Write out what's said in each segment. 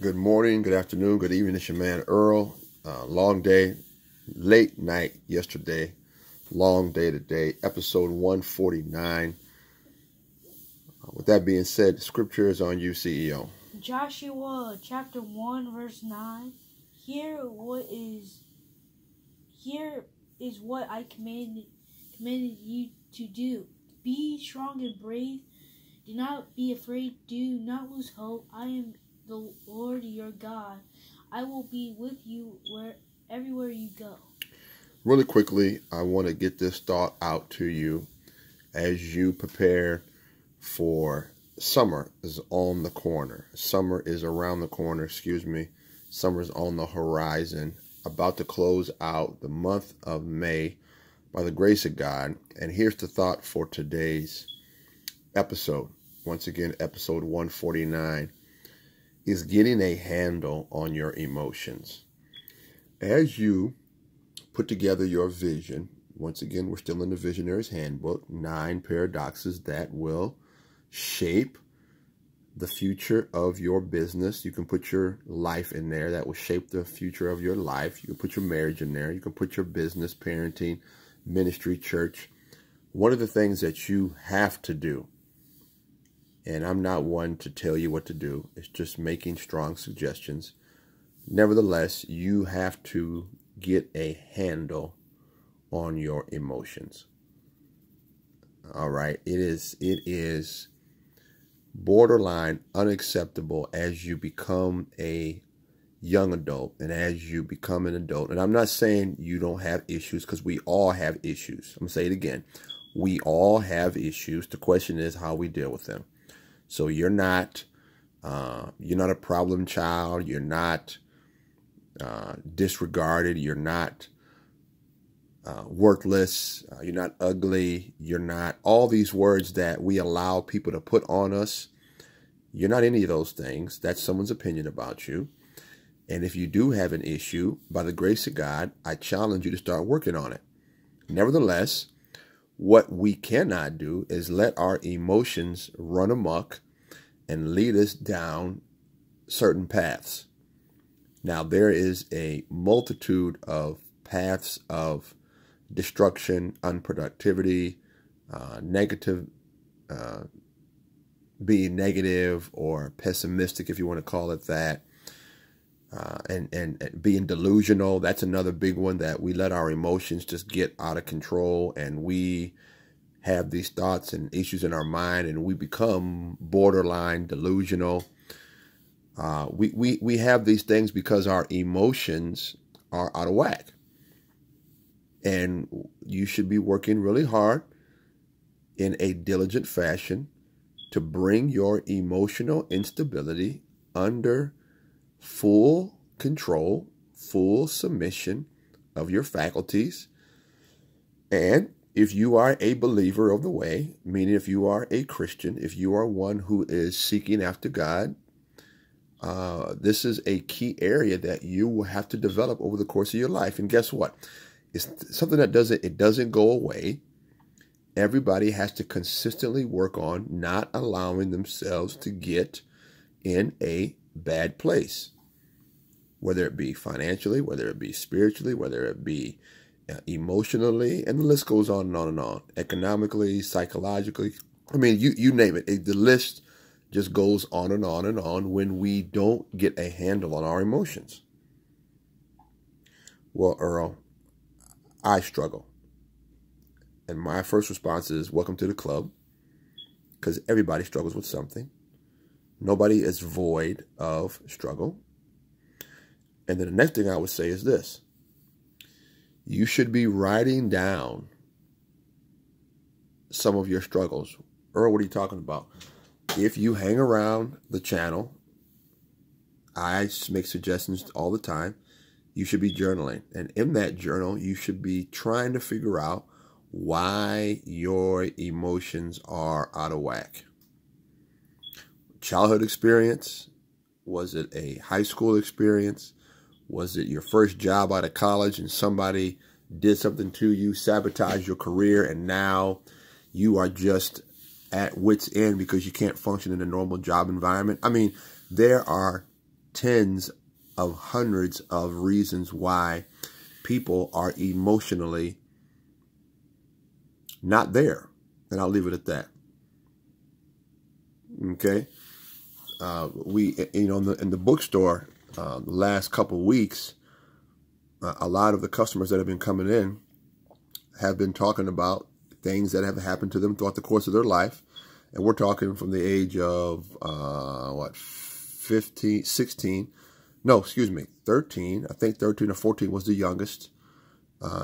Good morning, good afternoon, good evening. It's your man Earl. Long day, late night yesterday, long day today, episode 149. With that being said, the scripture is on you, CEO. Joshua chapter 1 verse 9. Here is what I commanded you to do. Be strong and brave. Do not be afraid. Do not lose hope. I am the Lord your God. I will be with you everywhere you go. Really quickly, I want to get this thought out to you as you prepare for summer is on the corner. Summer is around the corner, Summer is on the horizon, about to close out the month of May by the grace of God. And here's the thought for today's episode. Once again, episode 149 is getting a handle on your emotions. As you put together your vision, once again, we're still in the Visionary's Handbook, 9 paradoxes that will shape the future of your business. You can put your life in there. That will shape the future of your life. You can put your marriage in there. You can put your business, parenting, ministry, church. One of the things that you have to do, and I'm not one to tell you what to do, it's just making strong suggestions. Nevertheless, you have to get a handle on your emotions. All right. It is borderline unacceptable as you become a young adult and as you become an adult. And I'm not saying you don't have issues, because we all have issues. I'm going to say it again. We all have issues. The question is how we deal with them. So you're not a problem child. You're not disregarded. You're not worthless. You're not ugly. You're not all these words that we allow people to put on us. You're not any of those things. That's someone's opinion about you. And if you do have an issue, by the grace of God, I challenge you to start working on it. Nevertheless, what we cannot do is let our emotions run amok and lead us down certain paths. Now, there is a multitude of paths of destruction, unproductivity, being negative or pessimistic, if you want to call it that, and being delusional. That's another big one, that we let our emotions just get out of control, and we have these thoughts and issues in our mind, and we become borderline delusional. We have these things because our emotions are out of whack. And you should be working really hard in a diligent fashion to bring your emotional instability under full control, full submission of your faculties. And if you are a believer of the way, meaning if you are a Christian, if you are one who is seeking after God, this is a key area that you will have to develop over the course of your life. And guess what? It's something that doesn't go away. Everybody has to consistently work on not allowing themselves to get in a bad place, whether it be financially, whether it be spiritually, whether it be emotionally, and the list goes on and on and on. Economically, psychologically, I mean, you name it. The list just goes on and on and on when we don't get a handle on our emotions. Well, Earl, I struggle. And my first response is, welcome to the club, because everybody struggles with something. Nobody is void of struggle. And then the next thing I would say is this. You should be writing down some of your struggles. Earl, what are you talking about? If you hang around the channel, I make suggestions all the time. You should be journaling. And in that journal, you should be trying to figure out why your emotions are out of whack. Childhood experience? Was it a high school experience? Was it your first job out of college and somebody did something to you, sabotaged your career, and now you are just at wit's end because you can't function in a normal job environment? I mean, there are tens of hundreds of reasons why people are emotionally not there. And I'll leave it at that. Okay. In the bookstore, the last couple of weeks, a lot of the customers that have been coming in have been talking about things that have happened to them throughout the course of their life. And we're talking from the age of, 15, 16, no, excuse me, 13. I think 13 or 14 was the youngest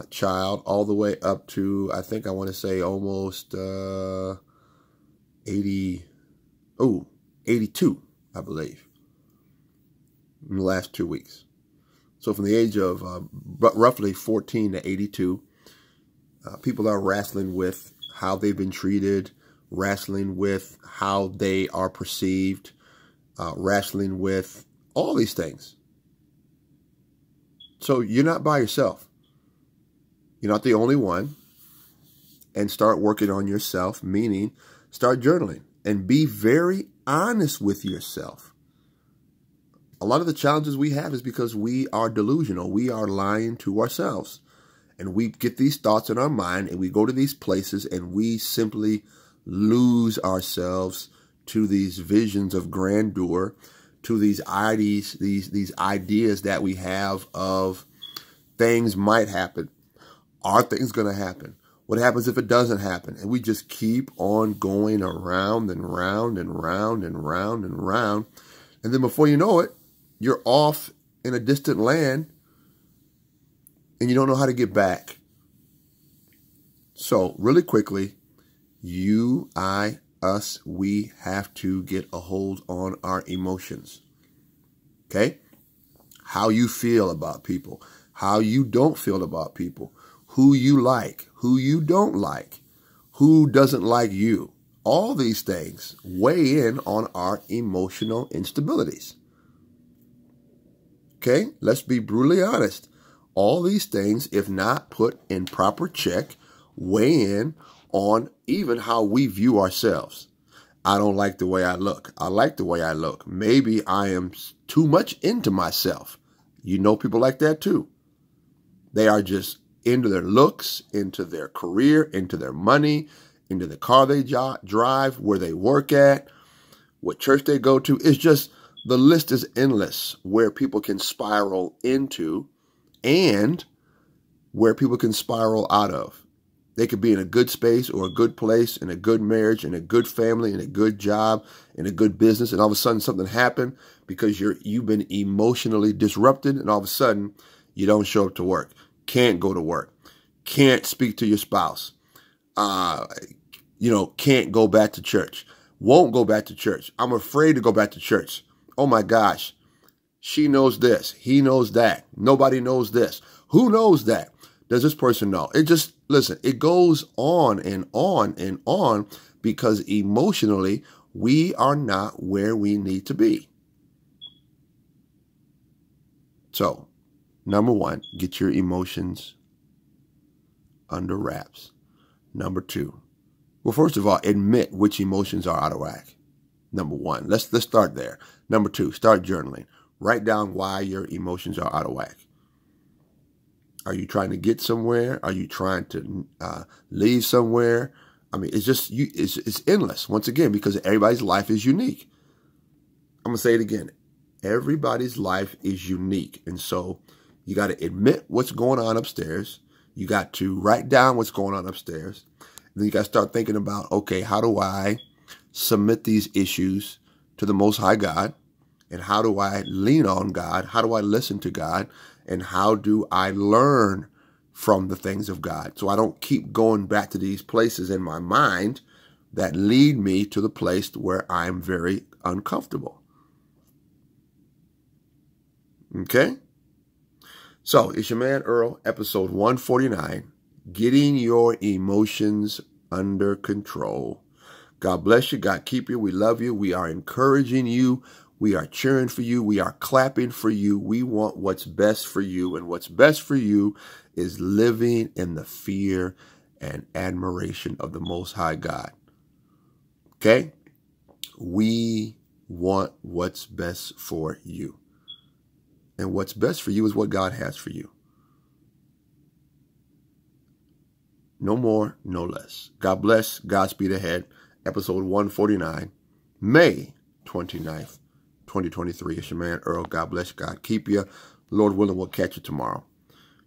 child, all the way up to, I think I want to say almost 82, I believe, in the last 2 weeks. So from the age of roughly 14 to 82, people are wrestling with how they've been treated, wrestling with how they are perceived, wrestling with all these things. So you're not by yourself. You're not the only one. And start working on yourself, meaning start journaling and be very honest with yourself. A lot of the challenges we have is because we are delusional. We are lying to ourselves. And we get these thoughts in our mind and we go to these places and we simply lose ourselves to these visions of grandeur, to these ideas, these ideas that we have of things might happen. Are things going to happen? What happens if it doesn't happen? And we just keep on going around and round and round and round and round. And then before you know it, you're off in a distant land and you don't know how to get back. So really quickly, you, I, us, we have to get a hold on our emotions. Okay? How you feel about people, how you don't feel about people, who you like, who you don't like, who doesn't like you. All these things weigh in on our emotional instabilities. Okay? Let's be brutally honest. All these things, if not put in proper check, weigh in on even how we view ourselves. I don't like the way I look. I like the way I look. Maybe I am too much into myself. You know people like that too. They are just into their looks, into their career, into their money, into the car they drive, where they work at, what church they go to. It's just, the list is endless where people can spiral into and where people can spiral out of. They could be in a good space or a good place, in a good marriage, in a good family, in a good job, in a good business, and all of a sudden something happened because you've been emotionally disrupted, and all of a sudden you don't show up to work, can't go to work, can't speak to your spouse, can't go back to church, won't go back to church. I'm afraid to go back to church. Oh my gosh, she knows this, he knows that, nobody knows this. Who knows that? Does this person know? It just, listen, it goes on and on and on because emotionally we are not where we need to be. So, number one, get your emotions under wraps. Number two, well, first of all, admit which emotions are out of whack. Number one, let's start there. Number two, start journaling. Write down why your emotions are out of whack. Are you trying to get somewhere? Are you trying to leave somewhere? I mean, it's just, it's endless, once again, because everybody's life is unique. I'm going to say it again. Everybody's life is unique. And so you got to admit what's going on upstairs. You got to write down what's going on upstairs. And then you got to start thinking about, okay, how do I submit these issues to the Most High God? And how do I lean on God? How do I listen to God? And how do I learn from the things of God? So I don't keep going back to these places in my mind that lead me to the place where I'm very uncomfortable. Okay? So it's your man Earl, episode 149, Getting Your Emotions Under Control. God bless you. God keep you. We love you. We are encouraging you. We are cheering for you. We are clapping for you. We want what's best for you. And what's best for you is living in the fear and admiration of the Most High God. Okay? We want what's best for you. And what's best for you is what God has for you. No more, no less. God bless. Godspeed ahead. Episode 149, May 29th, 2023. It's your man, Earl. God bless. God keep you. Lord willing, we'll catch you tomorrow.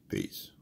Peace.